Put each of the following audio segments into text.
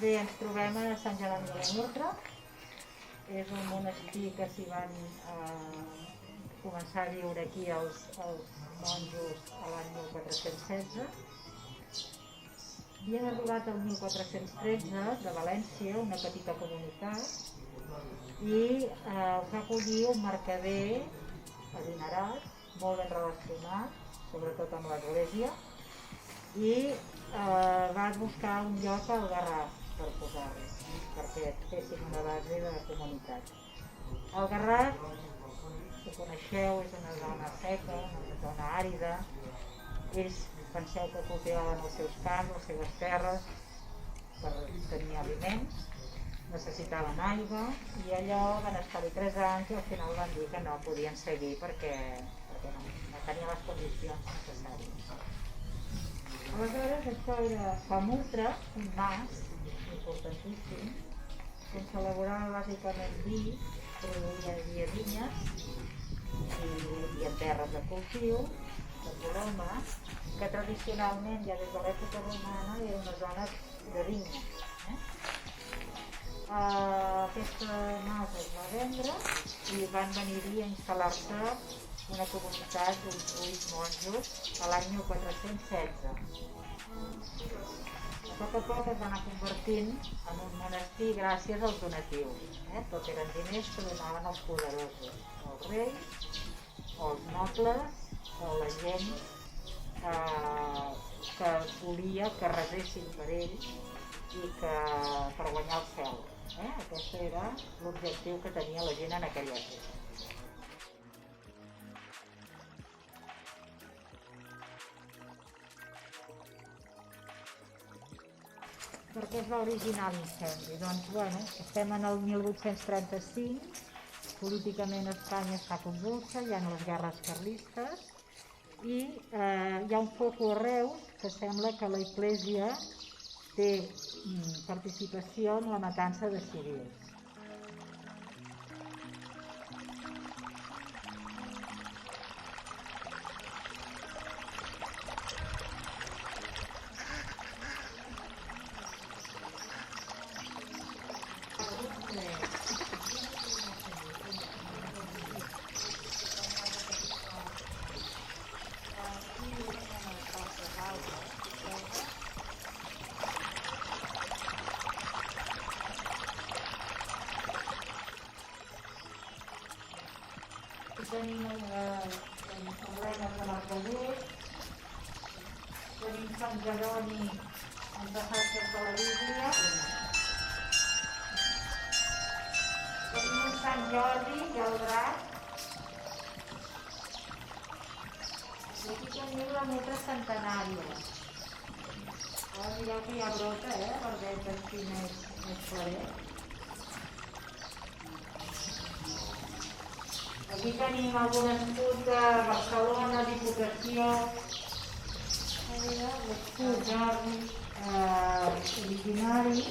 Bé, ens trobem a Sant Jeroni de la Murtra. És un monestir que s'hi van començar a viure aquí els monjos a l'any 1416. Havien arribat el 1413 de València, una petita comunitat, i els va acollir un mercader adinerat, molt ben relacionat, sobretot amb l'Església, i van buscar un lloc al Garraf per posar-los, perquè fessin una base de comunitat. El Garraf, ho coneixeu, és una zona seca, una zona àrida. Ells penseu que cultivaven els seus camps, les seves terres, per tenir aliments, necessitaven aigua, i allò van estar-hi 3 anys i al final van dir que no podien seguir perquè no tenien les condicions necessàries. Aleshores, això era la Murtra, un mas importantíssim, on s'elaborava bàsicament vi, produïa vinyes i en terres de cultiu, de Roma, que tradicionalment, ja des de l'època romana, era una zona de vinyes. Aquesta mas es va vendre i van venir-hi a instal·lar-se una comunitat d'uns 8 monjos a l'any 1416. A poc es va anar convertint en un monestir gràcies als donatius. Tot eren diners que donaven els poderosos, els reis, els nobles o la gent que volia que resessin per ells i que per guanyar el cel. Aquest era l'objectiu que tenia la gent en aquella època. Per què es va originar l'incendi? Doncs, estem en el 1835, políticament Espanya està convulsa, hi ha les guerres carlistes i hi ha un foco a Reus que sembla que l'Església té participació en la matança de civils. Tenim emblemes de l'arcador, tenim Sant Jeroni amb passatges de la Bíblia, tenim un Sant Jordi i el drac, i aquí teniu la Murtra centenària. Ara mireu que ja brota, verdet així més claret. Aquí tenim algun escut de Barcelona, Diputació, l'escut originari,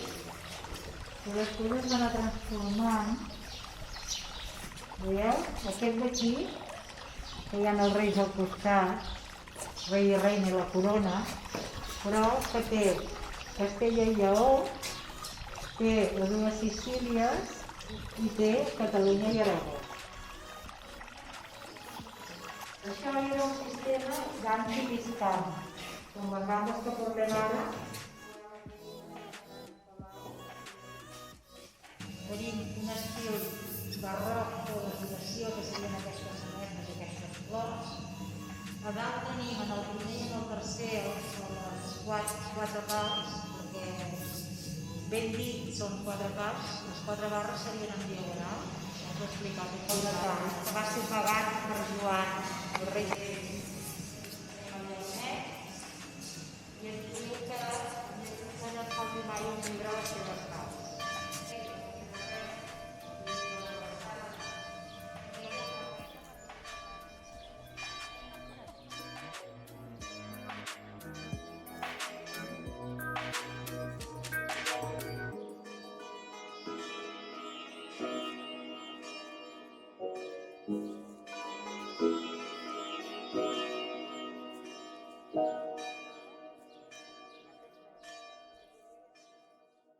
que després es va anar transformant. Veieu? Aquest d'aquí, que hi ha els reis al costat, rei i reina i la corona, però que té Castella i Lleó, té les dues Sicílies i té Catalunya i Aragó. Això era un sistema d'antipiscant, com les bandes que portem ara. Tenim un estil barroc de decoració que serien aquestes sanetes i aquestes flors. A dalt tenim en el primer i en el tercer les quatre parts, perquè ben dit són 4 parts, les 4 barres serien en diagonal. Us ho he explicat que va ser pagat per Joan, el rei i ens diu que no ens falti mai un llibre a les seves mans. Thank you.